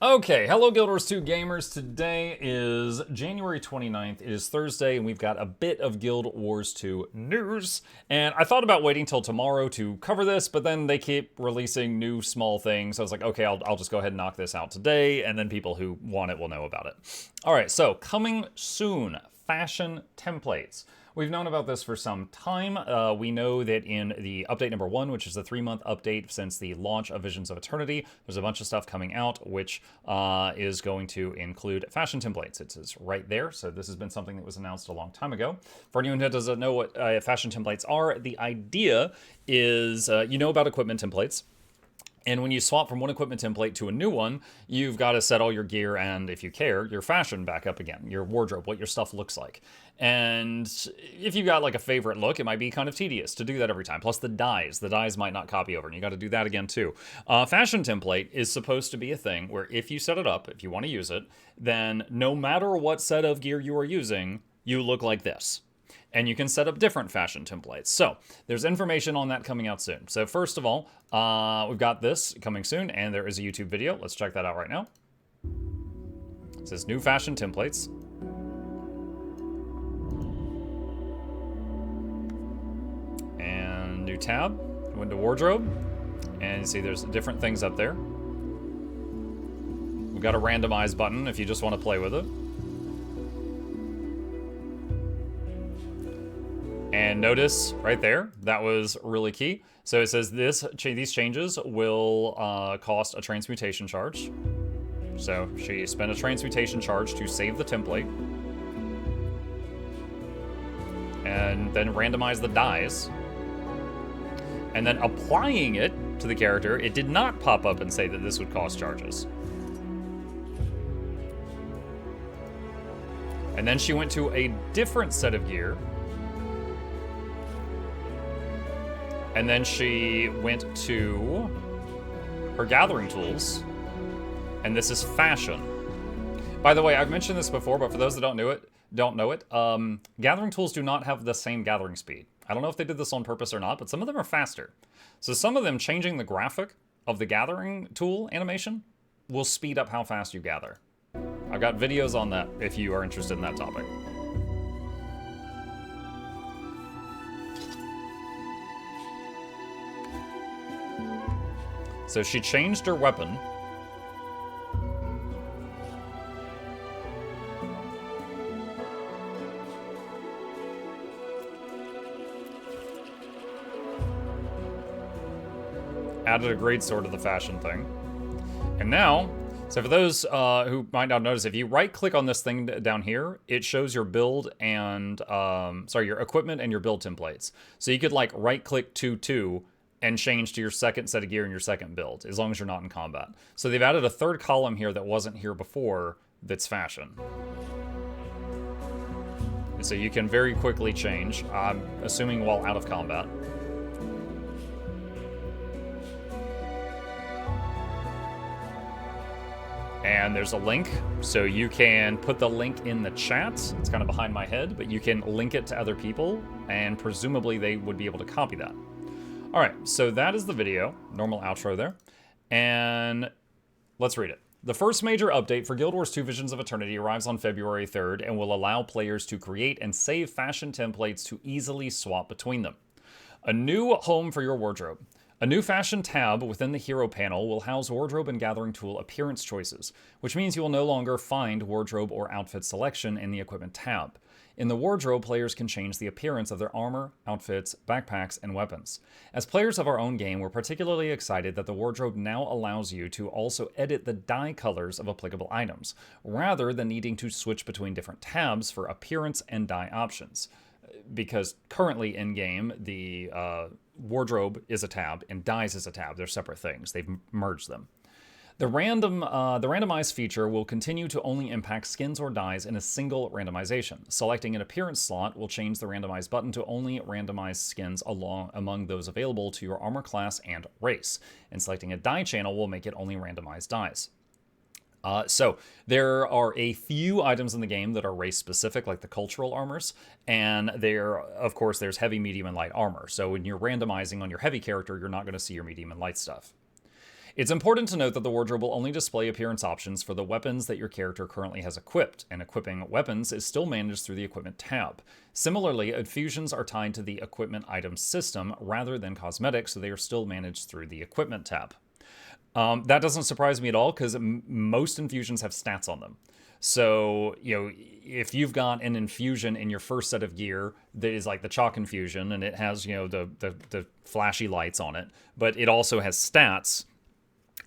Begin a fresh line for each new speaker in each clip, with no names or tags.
Okay, hello Guild Wars 2 gamers. Today is January 29th. It is Thursday, and we've got a bit of Guild Wars 2 news. And I thought about waiting till tomorrow to cover this, but then they keep releasing new small things. So I was like, okay, I'll just go ahead and knock this out today, and then people who want it will know about it. All right, so coming soon, fashion templates. We've known about this for some time. We know that in the update number 1, which is the 3-month update since the launch of Visions of Eternity, there's a bunch of stuff coming out, which is going to include fashion templates. It's right there. So this has been something that was announced a long time ago. For anyone who doesn't know what fashion templates are, the idea is you know about equipment templates. And when you swap from one equipment template to a new one, you've got to set all your gear and, if you care, your fashion back up again, your wardrobe, what your stuff looks like. And if you've got like a favorite look, it might be kind of tedious to do that every time. Plus the dyes might not copy over, and you got to do that again too. Fashion template is supposed to be a thing where if you set it up, if you want to use it, then no matter what set of gear you are using, you look like this. And you can set up different fashion templates. So there's information on that coming out soon. So first of all, we've got this coming soon, and there is a YouTube video. Let's check that out right now. It says new fashion templates. And new tab, go into wardrobe, and you see there's different things up there. We've got a randomize button if you just want to play with it. And notice right there, that was really key. So it says these changes will cost a transmutation charge. So she spent a transmutation charge to save the template. And then randomize the dyes. And then applying it to the character, it did not pop up and say that this would cost charges. And then she went to a different set of gear. And then she went to her gathering tools, and this is fashion. By the way, I've mentioned this before, but for those that don't know it, gathering tools do not have the same gathering speed. I don't know if they did this on purpose or not, but some of them are faster. So some of them changing the graphic of the gathering tool animation will speed up how fast you gather. I've got videos on that if you are interested in that topic. So she changed her weapon. Added a greatsword to the fashion thing. And now, so for those who might not notice, if you right-click on this thing down here, it shows your build and, your equipment and your build templates. So you could like right-click 2 and change to your second set of gear and your second build, as long as you're not in combat. So they've added a third column here that wasn't here before that's fashion. And so you can very quickly change, I'm assuming while out of combat. And there's a link, so you can put the link in the chat. It's kind of behind my head, but you can link it to other people, and presumably they would be able to copy that. All right, so that is the video, normal outro there, and let's read it. The first major update for Guild Wars 2 Visions of Eternity arrives on February 3rd and will allow players to create and save fashion templates to easily swap between them. A new home for your wardrobe. A new fashion tab within the hero panel will house wardrobe and gathering tool appearance choices, which means you will no longer find wardrobe or outfit selection in the equipment tab. In the wardrobe, players can change the appearance of their armor, outfits, backpacks, and weapons. As players of our own game, we're particularly excited that the wardrobe now allows you to also edit the dye colors of applicable items, rather than needing to switch between different tabs for appearance and dye options. Because currently in-game, the wardrobe is a tab and dyes is a tab. They're separate things. They've merged them. The randomize feature will continue to only impact skins or dyes in a single randomization. Selecting an appearance slot will change the randomize button to only randomize skins among those available to your armor class and race. And selecting a dye channel will make it only randomize dyes. So there are a few items in the game that are race specific, like the cultural armors, and of course, there's heavy, medium, and light armor. So when you're randomizing on your heavy character, you're not going to see your medium and light stuff. It's important to note that the wardrobe will only display appearance options for the weapons that your character currently has equipped, and equipping weapons is still managed through the Equipment tab. Similarly, infusions are tied to the Equipment item system rather than cosmetics, so they are still managed through the Equipment tab. That doesn't surprise me at all, because most infusions have stats on them. So, if you've got an infusion in your first set of gear that is like the chalk infusion, and it has, the flashy lights on it, but it also has stats,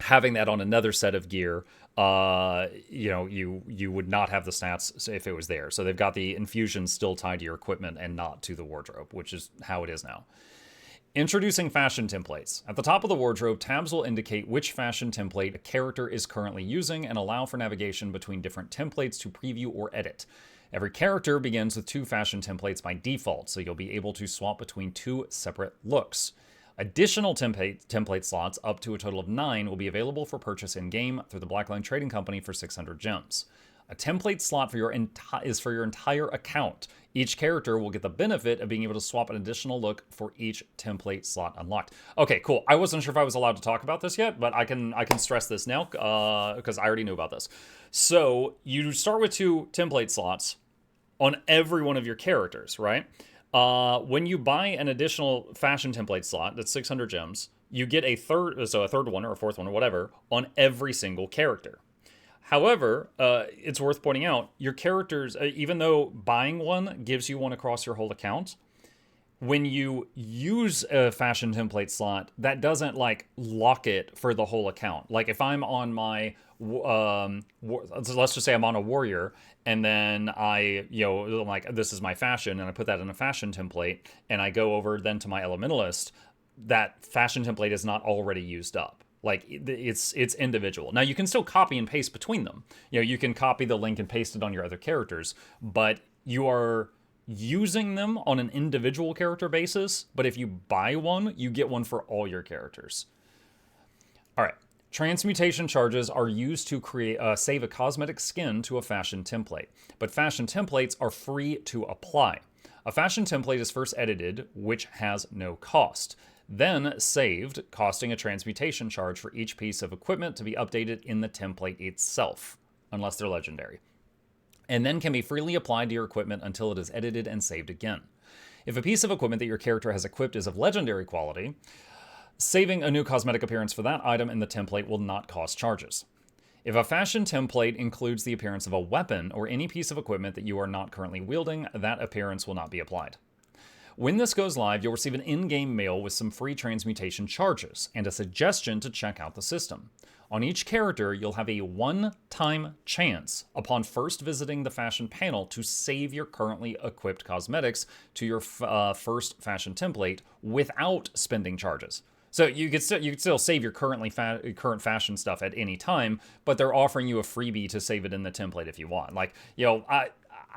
having that on another set of gear, you would not have the stats if it was there. So they've got the infusion still tied to your equipment and not to the wardrobe, which is how it is now. Introducing fashion templates. At the top of the wardrobe, tabs will indicate which fashion template a character is currently using and allow for navigation between different templates to preview or edit. Every character begins with 2 fashion templates by default, so you'll be able to swap between 2 separate looks. Additional template slots, up to a total of 9, will be available for purchase in-game through the Blackline Trading Company for 600 gems. A template slot is for your entire account. Each character will get the benefit of being able to swap an additional look for each template slot unlocked. Okay, cool. I wasn't sure if I was allowed to talk about this yet, but I can stress this now because I already knew about this. So you start with 2 template slots on every one of your characters, right? When you buy an additional fashion template slot that's 600 gems, you get a third one or a fourth one or whatever on every single character. However, it's worth pointing out, your characters, even though buying one gives you one across your whole account, when you use a fashion template slot, that doesn't lock it for the whole account. Like if I'm on my, let's just say I'm on a warrior, and then this is my fashion, and I put that in a fashion template, and I go over then to my elementalist, that fashion template is not already used up. It's individual. Now you can still copy and paste between them. You can copy the link and paste it on your other characters, but you are using them on an individual character basis. But if you buy one, you get one for all your characters. All right. Transmutation charges are used to save a cosmetic skin to a fashion template, but fashion templates are free to apply. A fashion template is first edited, which has no cost, then saved, costing a transmutation charge for each piece of equipment to be updated in the template itself, unless they're legendary, and then can be freely applied to your equipment until it is edited and saved again. If a piece of equipment that your character has equipped is of legendary quality, saving a new cosmetic appearance for that item in the template will not cost charges. If a fashion template includes the appearance of a weapon or any piece of equipment that you are not currently wielding, that appearance will not be applied. When this goes live, you'll receive an in-game mail with some free transmutation charges and a suggestion to check out the system. On each character, you'll have a one-time chance upon first visiting the fashion panel to save your currently equipped cosmetics to your first fashion template without spending charges. So you could still save your current fashion stuff at any time, but they're offering you a freebie to save it in the template if you want.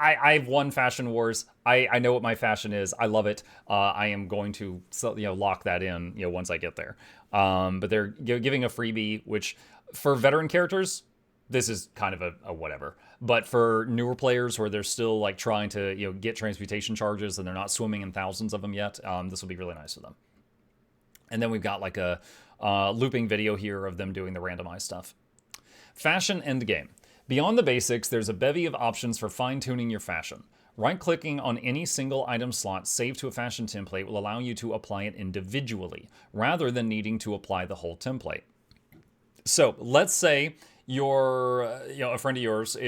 I've won Fashion Wars. I know what my fashion is. I love it. I am going to lock that in once I get there. But they're giving a freebie, which for veteran characters, this is kind of a whatever. But for newer players where they're still trying to get transmutation charges and they're not swimming in thousands of them yet, this will be really nice for them. And then we've got a looping video here of them doing the randomized stuff. Fashion endgame. Beyond the basics, there's a bevy of options for fine-tuning your fashion. Right-clicking on any single item slot saved to a fashion template will allow you to apply it individually, rather than needing to apply the whole template. So let's say you're, a friend of yours,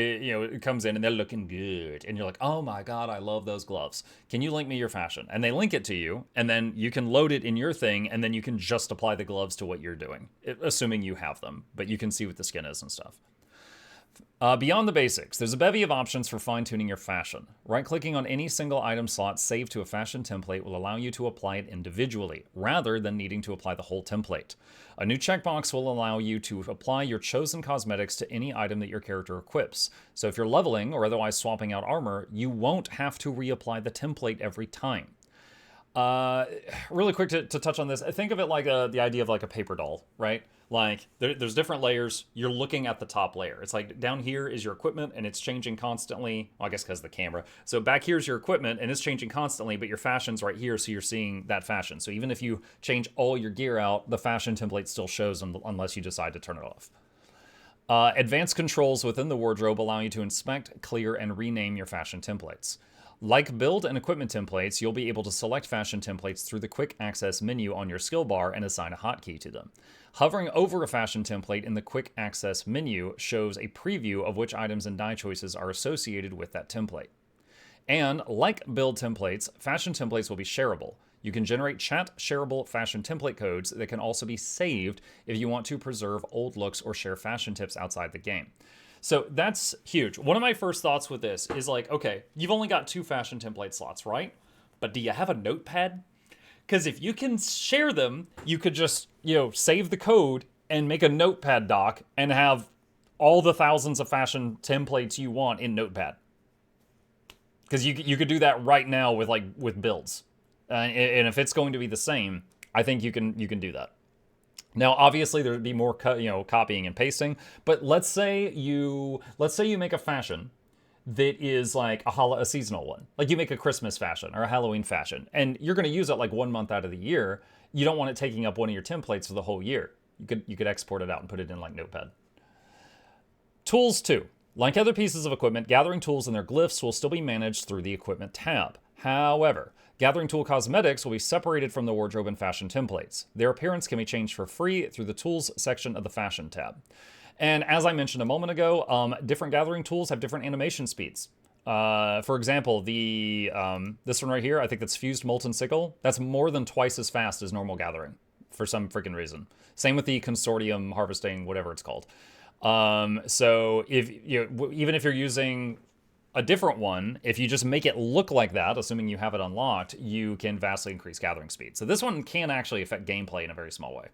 comes in and they're looking good, and you're like, oh my god, I love those gloves. Can you link me your fashion? And they link it to you, and then you can load it in your thing, and then you can just apply the gloves to what you're doing, assuming you have them, but you can see what the skin is and stuff. Beyond the basics, there's a bevy of options for fine-tuning your fashion. Right-clicking on any single item slot saved to a fashion template will allow you to apply it individually, rather than needing to apply the whole template. A new checkbox will allow you to apply your chosen cosmetics to any item that your character equips. So if you're leveling or otherwise swapping out armor, you won't have to reapply the template every time. Really quick to touch on this, think of it like the idea of like a paper doll, right? Like there's different layers. You're looking at the top layer. It's like down here is your equipment and it's changing constantly. Well, I guess because of the camera. So back here's your equipment and it's changing constantly, but your fashion's right here, so you're seeing that fashion. So even if you change all your gear out, the fashion template still shows unless you decide to turn it off. Advanced controls within the wardrobe allow you to inspect, clear, and rename your fashion templates. Like build and equipment templates, you'll be able to select fashion templates through the quick access menu on your skill bar and assign a hotkey to them. Hovering over a fashion template in the quick access menu shows a preview of which items and die choices are associated with that template. And like build templates, fashion templates will be shareable. You can generate chat shareable fashion template codes that can also be saved if you want to preserve old looks or share fashion tips outside the game. So that's huge. One of my first thoughts with this is like, okay, you've only got 2 fashion template slots, right? But do you have a notepad? Because if you can share them, you could just, save the code and make a notepad doc and have all the thousands of fashion templates you want in notepad. Because you could do that right now with builds. And if it's going to be the same, I think you can do that. Now, obviously, there would be more, copying and pasting. But let's say you make a fashion that is like a seasonal one. Like you make a Christmas fashion or a Halloween fashion, and you're going to use it like 1 month out of the year. You don't want it taking up one of your templates for the whole year. You could export it out and put it in like Notepad. Tools too. Like other pieces of equipment, gathering tools and their glyphs will still be managed through the equipment tab. However, gathering tool cosmetics will be separated from the wardrobe and fashion templates. Their appearance can be changed for free through the tools section of the fashion tab. And as I mentioned a moment ago, different gathering tools have different animation speeds. For example, this one right here, I think that's Fused Molten Sickle. That's more than twice as fast as normal gathering for some freaking reason. Same with the Consortium Harvesting, whatever it's called. So even if you're using a different one, if you just make it look like that, assuming you have it unlocked, you can vastly increase gathering speed. So this one can actually affect gameplay in a very small way.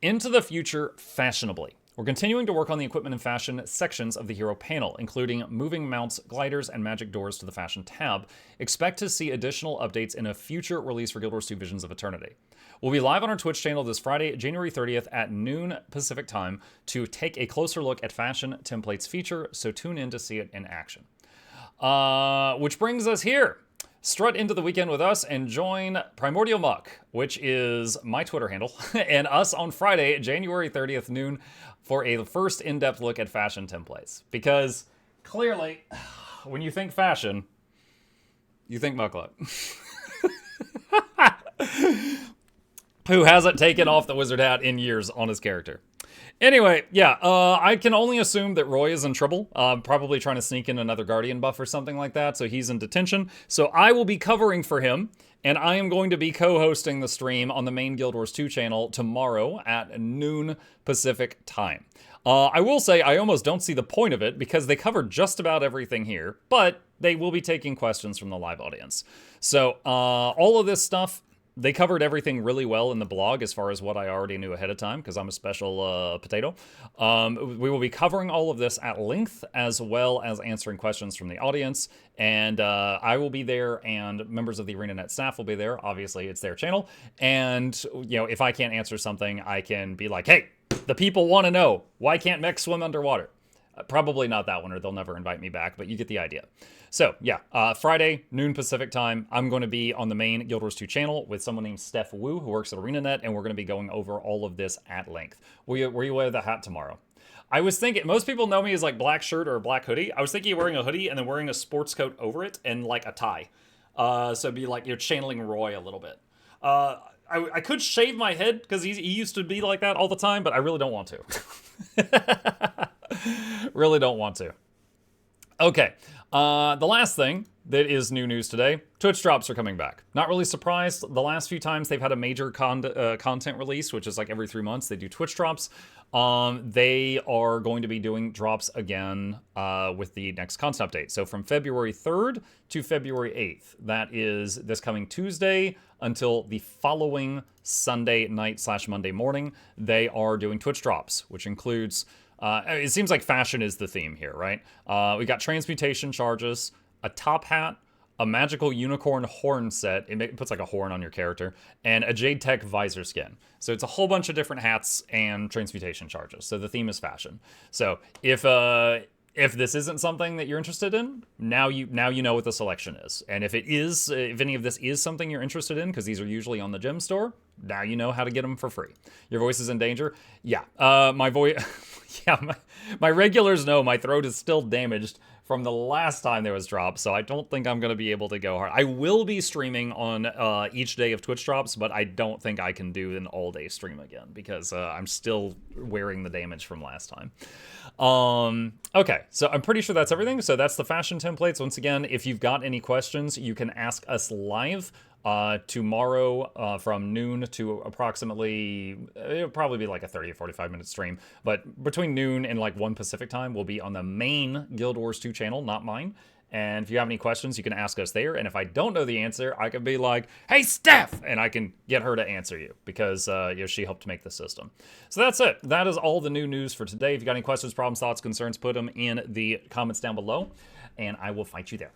Into the future, fashionably. We're continuing to work on the equipment and fashion sections of the hero panel, including moving mounts, gliders, and magic doors to the fashion tab. Expect to see additional updates in a future release for Guild Wars 2 Visions of Eternity. We'll be live on our Twitch channel this Friday, January 30th at noon Pacific time to take a closer look at fashion templates feature, so tune in to see it in action. Which brings us here. Strut into the weekend with us and join Primordial Muck, which is my Twitter handle, and us on Friday, January 30th noon for a first in-depth look at fashion templates. Because clearly, when you think fashion, you think Muckluck. Who hasn't taken off the wizard hat in years on his character. Anyway, yeah, I can only assume that Roy is in trouble, probably trying to sneak in another Guardian buff or something like that, so he's in detention. So I will be covering for him, and I am going to be co-hosting the stream on the main Guild Wars 2 channel tomorrow at noon Pacific time. I will say I almost don't see the point of it because they covered just about everything here, but they will be taking questions from the live audience. So all of this stuff, they covered everything really well in the blog as far as what I already knew ahead of time because I'm a special potato. We will be covering all of this at length as well as answering questions from the audience. And I will be there and members of the ArenaNet staff will be there. Obviously, it's their channel. And, if I can't answer something, I can be like, hey, the people want to know, why can't mechs swim underwater? Probably not that one or they'll never invite me back, but you get the idea. So yeah, Friday, noon Pacific time, I'm going to be on the main Guild Wars 2 channel with someone named Steph Wu who works at ArenaNet, and we're going to be going over all of this at length. Will you wear the hat tomorrow? I was thinking, most people know me as like black shirt or a black hoodie. I was thinking of wearing a hoodie and then wearing a sports coat over it and like a tie. So it'd be like you're channeling Roy a little bit. I could shave my head because he used to be like that all the time, but I really don't want to. Really don't want to. Okay, the last thing that is new news today, Twitch drops are coming back. Not really surprised. The last few times they've had a major content release, which is like every 3 months, they do Twitch drops. They are going to be doing drops again with the next content update. So from February 3rd to February 8th, that is this coming Tuesday until the following Sunday night / Monday morning, they are doing Twitch drops, which includes... it seems like fashion is the theme here, right? We got transmutation charges, a top hat, a magical unicorn horn set. It puts like a horn on your character, and a Jade Tech visor skin. So it's a whole bunch of different hats and transmutation charges. So the theme is fashion. So if this isn't something that you're interested in, now you know what the selection is. And if any of this is something you're interested in, because these are usually on the gem store, now you know how to get them for free. Your voice is in danger? Yeah. My voice... yeah, my regulars know my throat is still damaged from the last time there was drops, so I don't think I'm going to be able to go hard. I will be streaming on each day of Twitch drops, but I don't think I can do an all-day stream again, because I'm still wearing the damage from last time. Okay, so I'm pretty sure that's everything. So that's the fashion templates. Once again, if you've got any questions, you can ask us live tomorrow from noon to approximately, it'll probably be like a 30 or 45 minute stream, but between noon and like 1 Pacific time, we'll be on the main Guild Wars 2 channel, not mine. And if you have any questions, you can ask us there. And if I don't know the answer, I can be like, hey, Steph! And I can get her to answer you, because she helped make the system. So that's it. That is all the new news for today. If you got any questions, problems, thoughts, concerns, put them in the comments down below, and I will fight you there.